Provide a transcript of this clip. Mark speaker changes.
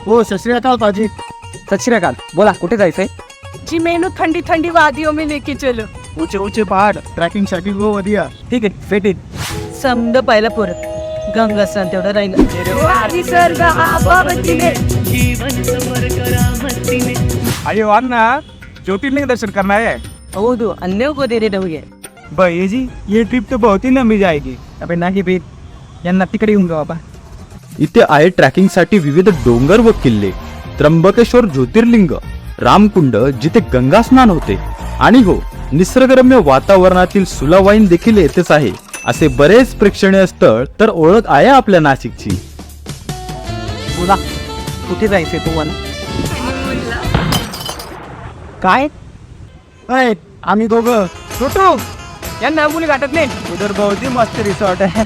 Speaker 1: हो सत श्री अकाल पाजी.
Speaker 2: सत श्री अकाल. बोला कुठे जायचंय?
Speaker 3: जी मेनू ठंडी ठंडी वादियों में लेके चलो.
Speaker 1: ऊंचे ऊंचे पहाड ट्रॅकिंग साठी गो वदिया.
Speaker 2: ठीक आहे फेट इट.
Speaker 3: समद पाहिलं परत गंगा स्नान तेवढं राहिलं. निसर्ग आबावतीने
Speaker 1: अरे वान्ना ज्योतिर्लिंग दर्शन करना है.
Speaker 3: हो दो अन्य को दे रहे हुए.
Speaker 1: भैया जी ये ट्रिप तो बहुत ही लंबी जाएगी. अबे नाही बे यांना तिकडे येऊन जाऊ बाबा.
Speaker 4: इथे आहे ट्रॅकिंगसाठी विविध डोंगर व किल्ले, त्र्यंबकेश्वर ज्योतिर्लिंग, रामकुंड जिथे गंगा स्नान होते आणि हो निसर्गरम्य वातावरणातील सुलावाईन देखील येथेच आहे. असे बरेच प्रेक्षणीय स्थळ तर ओळख आहे आपल्या नाशिकची.
Speaker 2: बोला कुठे जायचंय तुम्हाला? काय
Speaker 1: अय आम्ही दोघं
Speaker 2: छोटू यांना मुली गाठत नाही.
Speaker 1: उधर बहुत ही मस्त रिसॉर्ट है.